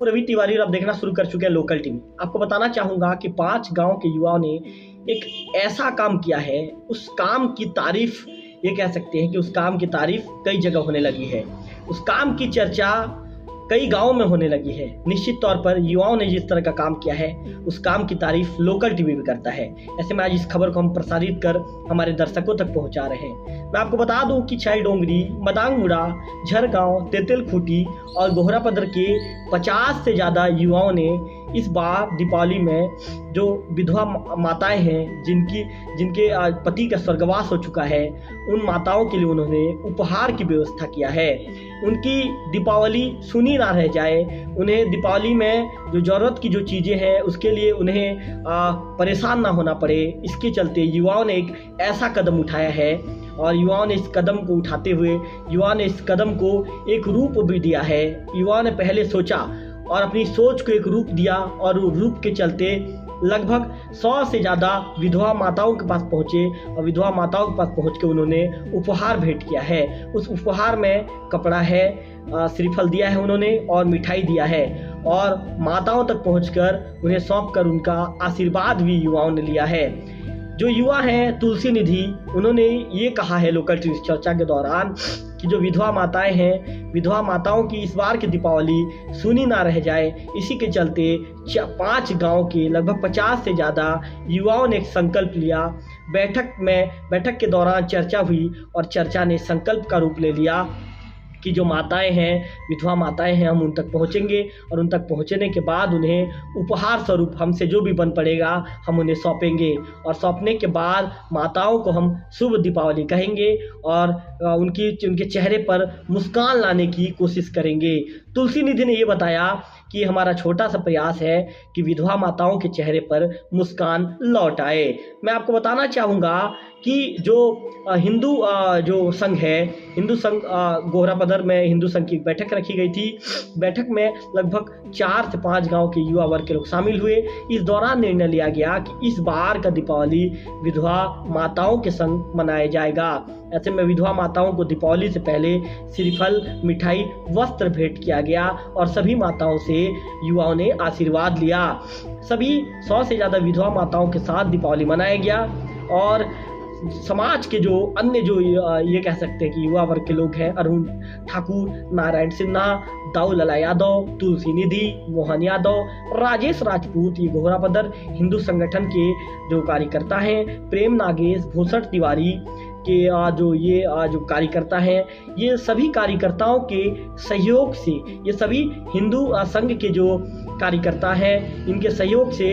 रवि तिवारी और आप देखना शुरू कर चुके हैं लोकल टीवी। आपको बताना चाहूँगा कि 5 गाँव के युवाओं ने एक ऐसा काम किया है, उस काम की तारीफ़ ये कह सकते हैं कि उस काम की तारीफ़ कई जगह होने लगी है। उस काम की चर्चा कई गाँवों में होने लगी है। निश्चित तौर पर युवाओं ने जिस तरह का काम किया है, उस काम की तारीफ़ लोकल टीवी भी करता है। ऐसे में आज इस खबर को हम प्रसारित कर हमारे दर्शकों तक पहुंचा रहे हैं। मैं आपको बता दूं कि छाई डोंगरी, मदांगमुड़ा, झरगांव, तेतुलखुटी और गोहरापदर के 50 से ज़्यादा युवाओं ने इस बार दीपावली में जो विधवा माताएं हैं, जिनके पति का स्वर्गवास हो चुका है, उन माताओं के लिए उन्होंने उपहार की व्यवस्था किया है। उनकी दीपावली सुनी ना रह जाए, उन्हें दीपावली में जो ज़रूरत की जो चीज़ें हैं उसके लिए उन्हें परेशान ना होना पड़े, इसके चलते युवाओं ने एक ऐसा कदम उठाया है। और युवाओं ने इस कदम को उठाते हुए युवाओं ने इस कदम को एक रूप भी दिया है। युवाओं ने पहले सोचा और अपनी सोच को एक रूप दिया, और रूप के चलते लगभग 100 से ज़्यादा विधवा माताओं के पास पहुँचे और विधवा माताओं के पास पहुँच के उन्होंने उपहार भेंट किया है। उस उपहार में कपड़ा है, श्रीफल दिया है उन्होंने और मिठाई दिया है, और माताओं तक पहुँचकर उन्हें सौंप कर उनका आशीर्वाद भी युवाओं ने लिया है। जो युवा हैं तुलसी निधि, उन्होंने ये कहा है लोकल टीवी चर्चा के दौरान कि जो विधवा माताएं हैं, विधवा माताओं की इस बार की दीपावली सुनी ना रह जाए, इसी के चलते 5 गांव के लगभग 50 से ज़्यादा युवाओं ने एक संकल्प लिया। बैठक के दौरान चर्चा हुई और चर्चा ने संकल्प का रूप ले लिया कि जो माताएं हैं, विधवा माताएं हैं, हम उन तक पहुंचेंगे और उन तक पहुंचने के बाद उन्हें उपहार स्वरूप हमसे जो भी बन पड़ेगा हम उन्हें सौंपेंगे, और सौंपने के बाद माताओं को हम शुभ दीपावली कहेंगे और उनके चेहरे पर मुस्कान लाने की कोशिश करेंगे। तुलसी निधि ने ये बताया कि हमारा छोटा सा प्रयास है कि विधवा माताओं के चेहरे पर मुस्कान लौट आए। मैं आपको बताना चाहूँगा कि जो हिंदू जो संघ है, हिंदू संघ गोहरापदर में हिंदू संघ की बैठक रखी गई थी। बैठक में लगभग 4 से 5 गांव के युवा वर्ग के लोग शामिल हुए। इस दौरान निर्णय लिया गया कि इस बार का दीपावली विधवा माताओं के संग मनाया जाएगा। ऐसे में विधवा माताओं को दीपावली से पहले श्रीफल, मिठाई, वस्त्र भेंट किया गया और सभी माताओं से युवाओं ने आशीर्वाद लिया। सभी 100 से ज़्यादा विधवा माताओं के साथ दीपावली मनाया गया, और समाज के जो अन्य जो ये कह सकते हैं कि युवा वर्ग के लोग हैं, अरुण ठाकुर, नारायण सिन्हा, दाऊ लला यादव, तुलसी निधि, मोहन यादव, राजेश राजपूत, ये गोहरापदर हिंदू संगठन के जो कार्यकर्ता हैं, प्रेम नागेश, भूषण तिवारी के जो कार्यकर्ता हैं, ये सभी कार्यकर्ताओं के सहयोग से, ये सभी हिंदू संघ के जो कार्यकर्ता हैं, इनके सहयोग से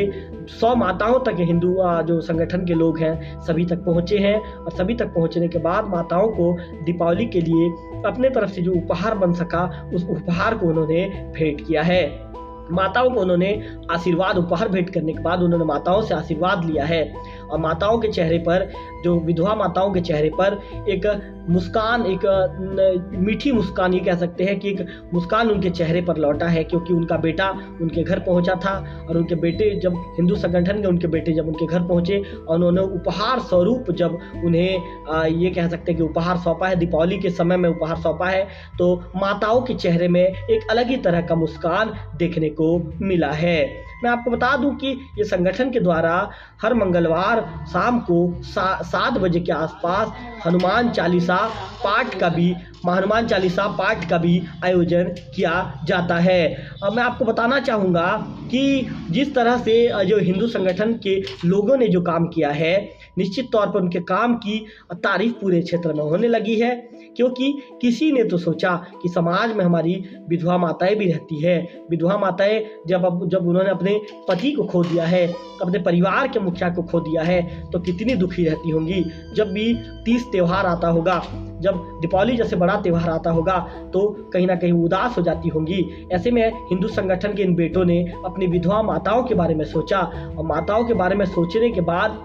100 माताओं तक हिंदू जो संगठन के लोग हैं सभी तक पहुँचे हैं, और सभी तक पहुँचने के बाद माताओं को दीपावली के लिए अपने तरफ से जो उपहार बन सका, उस उपहार को उन्होंने भेंट किया है। माताओं को उन्होंने आशीर्वाद उपहार भेंट करने के बाद उन्होंने माताओं से आशीर्वाद लिया है, और माताओं के चेहरे पर, जो विधवा माताओं के चेहरे पर एक मुस्कान, एक मीठी मुस्कान, ये कह सकते हैं कि एक मुस्कान उनके चेहरे पर लौटा है, क्योंकि उनका बेटा उनके घर पहुंचा था, और उनके बेटे जब हिंदू संगठन के उनके बेटे जब उनके घर पहुंचे और उन्होंने उपहार स्वरूप जब उन्हें ये कह सकते हैं कि उपहार सौंपा है, दीपावली के समय में उपहार सौंपा है, तो माताओं के चेहरे में एक अलग ही तरह का मुस्कान देखने को मिला है। मैं आपको बता दूं कि ये संगठन के द्वारा हर मंगलवार शाम को 7 बजे के आसपास हनुमान चालीसा पाठ का भी आयोजन किया जाता है। अब मैं आपको बताना चाहूँगा कि जिस तरह से जो हिंदू संगठन के लोगों ने जो काम किया है, निश्चित तौर पर उनके काम की तारीफ पूरे क्षेत्र में होने लगी है, क्योंकि किसी ने तो सोचा कि समाज में हमारी विधवा माताएं भी रहती है। विधवा माताएं जब उन्होंने अपने पति को खो दिया है, अपने परिवार के मुखिया को खो दिया है, तो कितनी दुखी रहती होंगी। जब भी 30 त्यौहार आता होगा, जब दीपावली जैसे बड़ा त्यौहार आता होगा, तो कहीं ना कहीं उदास हो जाती होंगी। ऐसे में हिंदू संगठन के इन बेटों ने अपनी विधवा माताओं के बारे में सोचा, और माताओं के बारे में सोचने के बाद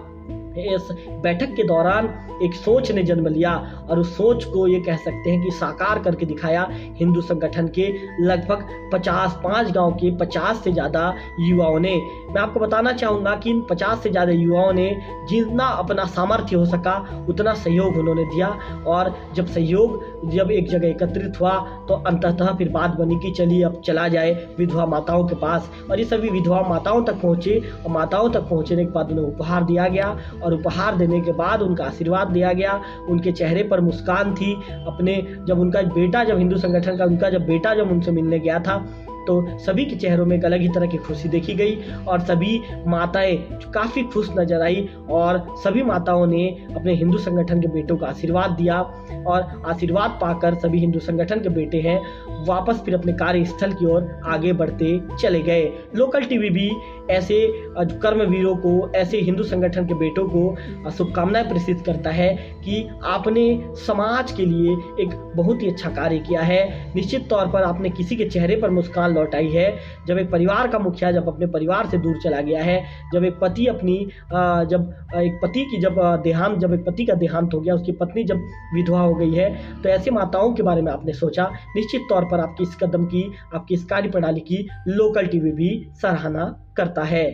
इस बैठक के दौरान एक सोच ने जन्म लिया, और उस सोच को ये कह सकते हैं कि साकार करके दिखाया हिंदू संगठन के लगभग 5 गांव के 50 से ज़्यादा युवाओं ने। मैं आपको बताना चाहूँगा कि इन 50 से ज़्यादा युवाओं ने जितना अपना सामर्थ्य हो सका उतना सहयोग उन्होंने दिया, और जब सहयोग जब एक जगह एकत्रित हुआ तो अंततः फिर बात बनी कि चलिए अब चला जाए विधवा माताओं के पास, और ये सभी विधवा माताओं तक पहुँचे और माताओं तक पहुँचने के बाद उन्हें उपहार दिया गया और उपहार देने के बाद उनका आशीर्वाद दिया गया। उनके चेहरे पर मुस्कान थी। अपने जब उनका बेटा जब हिंदू संगठन का उनका जब बेटा जब उनसे मिलने गया था तो सभी के चेहरों में एक अलग ही तरह की खुशी देखी गई और सभी माताएं काफ़ी खुश नजर आई और सभी माताओं ने अपने हिंदू संगठन के बेटों का आशीर्वाद दिया और आशीर्वाद पाकर सभी हिंदू संगठन के बेटे हैं वापस फिर अपने कार्यस्थल की ओर आगे बढ़ते चले गए। लोकल टीवी भी ऐसे कर्मवीरों को, ऐसे हिंदू संगठन के बेटों को शुभकामनाएं प्रेषित करता है कि आपने समाज के लिए एक बहुत ही अच्छा कार्य किया है। निश्चित तौर पर आपने किसी के चेहरे पर मुस्कान लौटाई है। जब एक परिवार का मुखिया जब अपने परिवार से दूर चला गया है, जब एक पति अपनी जब एक पति का देहांत हो गया, उसकी पत्नी जब विधवा हो गई है, तो ऐसी माताओं के बारे में आपने सोचा। निश्चित तौर पर आपकी इस कदम की, आपकी इस कार्य प्रणाली की लोकल टीवी भी सराहना करता है।